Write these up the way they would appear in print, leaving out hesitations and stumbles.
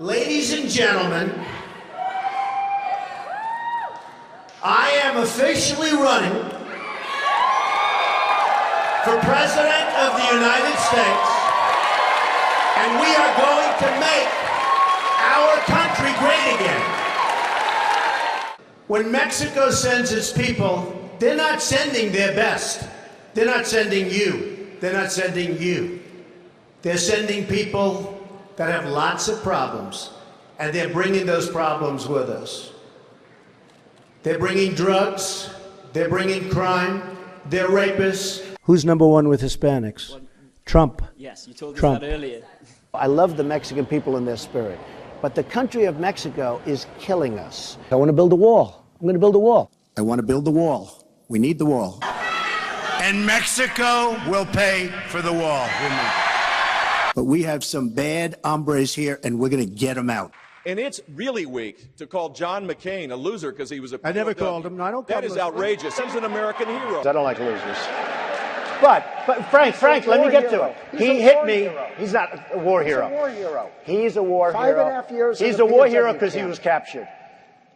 Ladies and gentlemen, I am officially running for President of the United States, and we are going to make our country great again. When Mexico sends its people, they're not sending their best. They're not sending you. They're not sending you. They're sending people that have lots of problems, and they're bringing those problems with us. They're bringing drugs, they're bringing crime, they're rapists. Who's number one with Hispanics? Trump. Yes, you told us Trump. that earlier. I love the Mexican people and their spirit, but the country of Mexico is killing us. I want to build a wall. I'm going to build a wall. I want to build the wall. We need the wall. And Mexico will pay for the wall. But we have some bad hombres here, and we're going to get them out. And it's really weak to call John McCain a loser because he was a I never called him. No, I don't call him. That is outrageous. He's an American hero. I don't like losers. But Frank, let me get to it. He hit me. He's not a war hero. He's a war hero. He's a war hero. 5.5 years. He's a war hero because he was captured.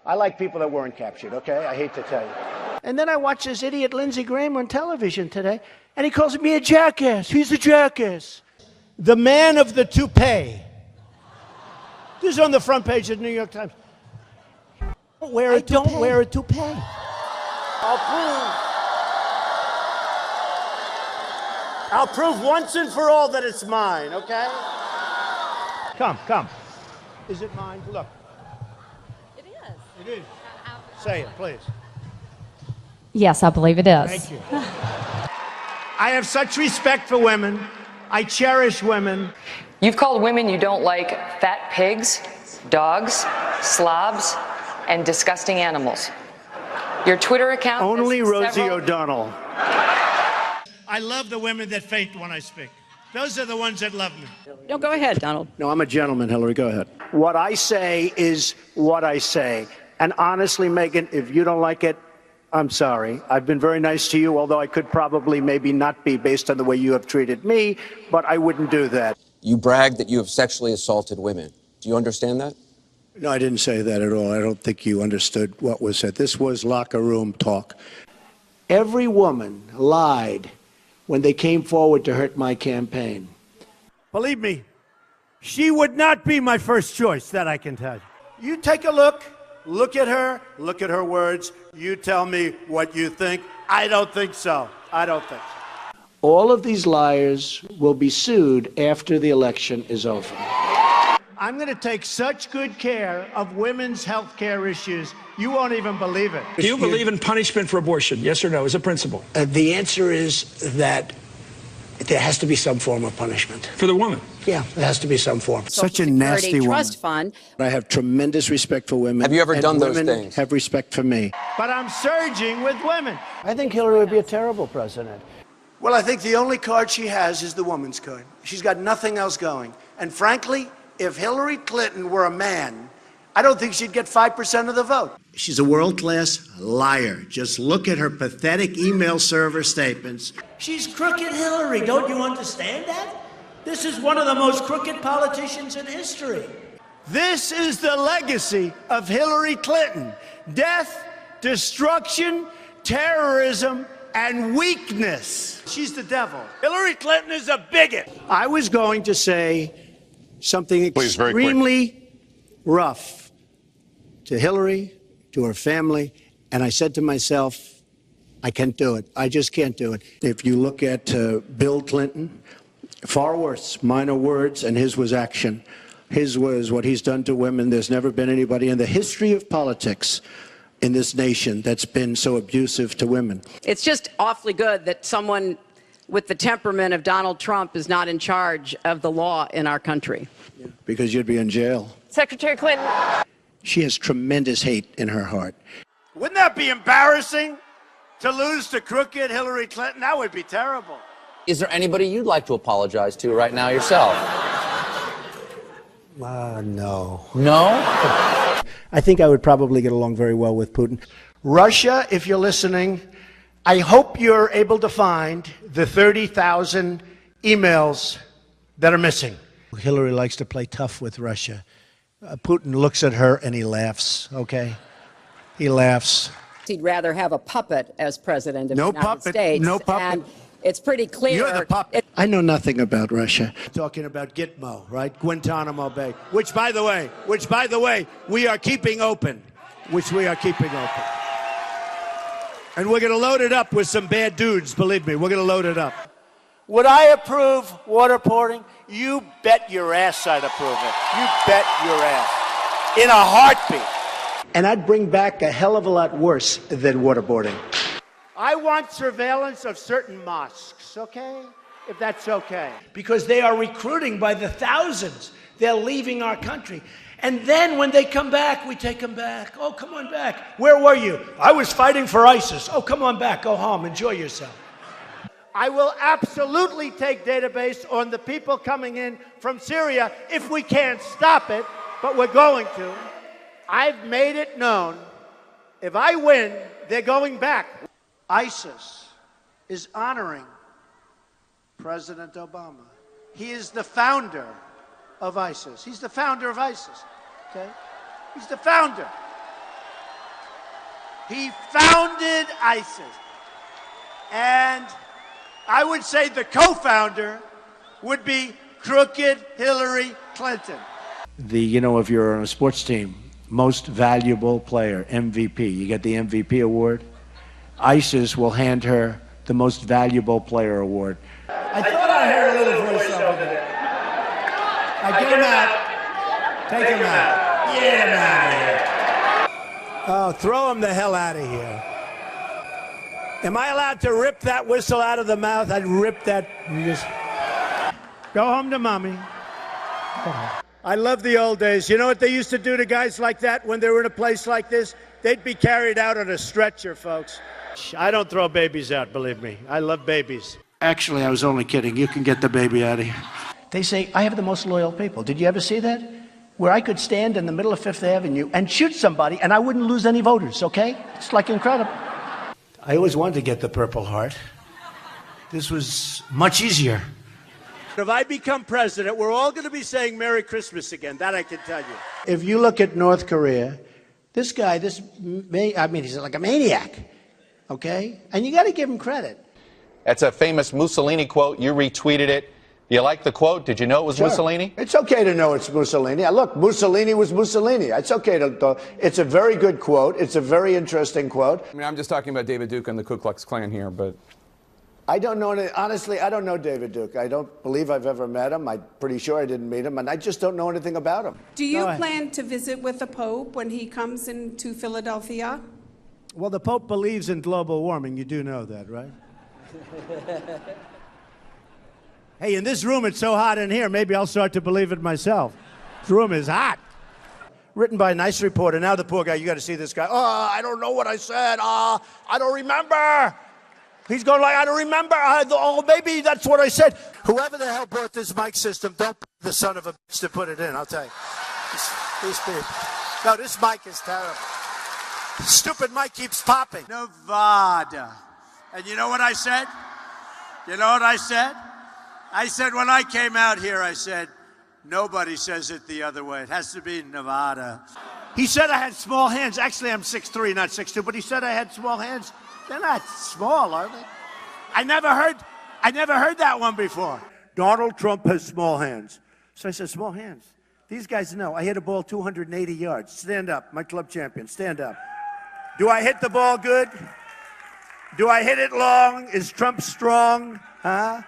I like people that weren't captured, okay? I hate to tell you. And then I watched this idiot Lindsey Graham on television today, and he calls me a jackass. He's a jackass. The man of the toupee. This is on the front page of the New York Times. Don't wear a toupee. I'll prove once and for all that it's mine, okay? Come. Is it mine? Look. It is. It is. Say it, please. Yes, I believe it is. Thank you. I have such respect for women. I cherish women. You've called women you don't like fat pigs, dogs, slobs, and disgusting animals. Your Twitter account... Only Rosie O'Donnell. I love the women that faint when I speak. Those are the ones that love me. No, go ahead, Donald. No, I'm a gentleman, Hillary. Go ahead. What I say is what I say. And honestly, Megyn, if you don't like it, I'm sorry. I've been very nice to you, although I could probably maybe not be based on the way you have treated me, but I wouldn't do that. You bragged that you have sexually assaulted women. Do you understand that? No, I didn't say that at all. I don't think you understood what was said. This was locker room talk. Every woman lied when they came forward to hurt my campaign. Believe me, she would not be my first choice, that I can tell you. You take a look at her words. You tell me what you think. I don't think so. All of these liars will be sued after the election is over. I'm going to take such good care of women's health care issues, you won't even believe it. Do you believe in punishment for abortion? Yes or no, as a principle? The answer is that there has to be some form of punishment. For the woman? Yeah, there has to be some form. Such a nasty woman. Trust fund. I have tremendous respect for women. Have you ever done those things? things? Have respect for me. But I'm surging with women. I think Hillary would be a terrible president. Well, I think the only card she has is the woman's card. She's got nothing else going. And frankly, if Hillary Clinton were a man, I don't think she'd get 5% of the vote. She's a world-class liar. Just look at her pathetic email server statements. She's crooked Hillary. Don't you understand that? This is one of the most crooked politicians in history. This is the legacy of Hillary Clinton. Death, destruction, terrorism, and weakness. She's the devil. Hillary Clinton is a bigot. I was going to say something extremely rough to Hillary, to her family, and I said to myself, I can't do it. I just can't do it. If you look at Bill Clinton, far worse. Mine are words, and his was action. His was what he's done to women. There's never been anybody in the history of politics in this nation that's been so abusive to women. It's just awfully good that someone with the temperament of Donald Trump is not in charge of the law in our country. Because you'd be in jail. Secretary Clinton. She has tremendous hate in her heart. Wouldn't that be embarrassing to lose to crooked Hillary Clinton? That would be terrible. Is there anybody you'd like to apologize to right now yourself? No. No? I think I would probably get along very well with Putin. Russia, if you're listening, I hope you're able to find the 30,000 emails that are missing. Hillary likes to play tough with Russia. Putin looks at her and he laughs, okay? He laughs. He'd rather have a puppet as president of No the United puppet, States. no puppet. And it's pretty clear. You're the puppet. I know nothing about Russia. Talking about Gitmo, right? Guantanamo Bay, which by the way, we are keeping open. And we're going to load it up with some bad dudes, believe me. We're going to load it up. Would I approve waterboarding? You bet your ass I'd approve it. You bet your ass. In a heartbeat. And I'd bring back a hell of a lot worse than waterboarding. I want surveillance of certain mosques, okay? If that's okay. Because they are recruiting by the thousands. They're leaving our country. And then when they come back, we take them back. Oh, come on back. Where were you? I was fighting for ISIS. Oh, come on back. Go home. Enjoy yourself. I will absolutely take database on the people coming in from Syria if we can't stop it, but we're going to. I've made it known, if I win, they're going back. ISIS is honoring President Obama. He is the founder of ISIS. He's the founder of ISIS, okay? He's the founder. He founded ISIS. And I would say the co-founder would be crooked Hillary Clinton. If you're on a sports team, most valuable player, MVP, you get the MVP award. ISIS will hand her the most valuable player award. I thought I heard a little voice over there. Get him out. Take him out. Get him out of here. Oh, throw him the hell out of here. Am I allowed to rip that whistle out of the mouth? I'd rip that. Go home to mommy. I love the old days. You know what they used to do to guys like that when they were in a place like this? They'd be carried out on a stretcher, folks. I don't throw babies out, believe me. I love babies. Actually, I was only kidding. You can get the baby out of here. They say, I have the most loyal people. Did you ever see that? Where I could stand in the middle of Fifth Avenue and shoot somebody and I wouldn't lose any voters, okay? It's like incredible. I always wanted to get the Purple Heart. This was much easier. If I become president, we're all going to be saying Merry Christmas again. That I can tell you. If you look at North Korea, this guy, he's like a maniac, okay? And you got to give him credit. That's a famous Mussolini quote. You retweeted it. Do you like the quote? Did you know it was Mussolini? It's okay to know it's Mussolini. Look, Mussolini was Mussolini. It's okay to. It's a very good quote. It's a very interesting quote. I mean, I'm just talking about David Duke and the Ku Klux Klan here, but. I don't know. Honestly, I don't know David Duke. I don't believe I've ever met him. I'm pretty sure I didn't meet him, and I just don't know anything about him. Do you plan to visit with the Pope when he comes into Philadelphia? Well, the Pope believes in global warming. You do know that, right? Hey, in this room, it's so hot in here, maybe I'll start to believe it myself. This room is hot. Written by a nice reporter. Now the poor guy, you got to see this guy. Oh, I don't know what I said. I don't remember. He's going like, I don't remember. Maybe that's what I said. Whoever the hell bought this mic system, don't be the son of a bitch to put it in, I'll tell you. These people. No, this mic is terrible. Stupid mic keeps popping. Nevada. And you know what I said? You know what I said? I said when I came out here, I said, nobody says it the other way. It has to be Nevada. He said I had small hands. Actually, I'm 6'3", not 6'2", but he said I had small hands. They're not small, are they? I never heard that one before. Donald Trump has small hands. So I said, small hands. These guys know. I hit a ball 280 yards. Stand up, my club champion, stand up. Do I hit the ball good? Do I hit it long? Is Trump strong? Huh?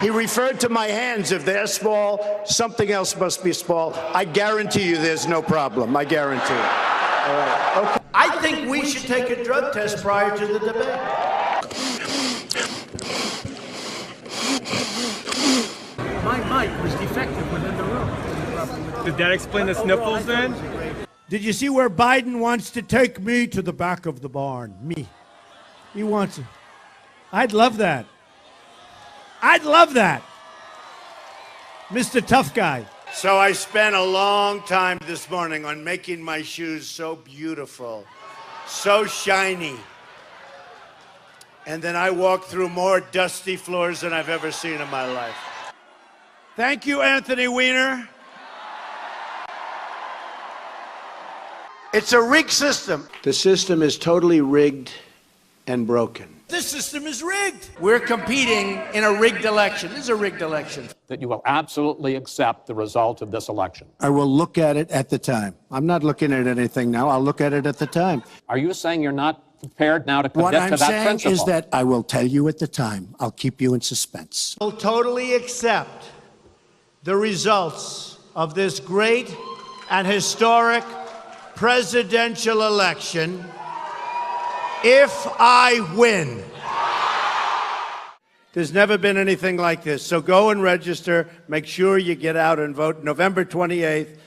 He referred to my hands. If they're small, something else must be small. I guarantee you there's no problem. I guarantee it. All right. Okay. I think we should take a drug test prior to the debate. My mic was defective within the room. Did that explain the sniffles then? Did you see where Biden wants to take me to the back of the barn? Me. He wants it. I'd love that. I'd love that. Mr. Tough Guy. So I spent a long time this morning on making my shoes so beautiful, so shiny. And then I walked through more dusty floors than I've ever seen in my life. Thank you, Anthony Weiner. It's a rigged system. The system is totally rigged and broken. This system is rigged. We're competing in a rigged election. This is a rigged election. That you will absolutely accept the result of this election. I will look at it at the time. I'm not looking at anything now. I'll look at it at the time. Are you saying you're not prepared now to commit What to I'm that saying principle? is that I will tell you at the time. I'll keep you in suspense. Will totally accept the results of this great and historic presidential election if I win. There's never been anything like this. So go and register. Make sure you get out and vote November 28th.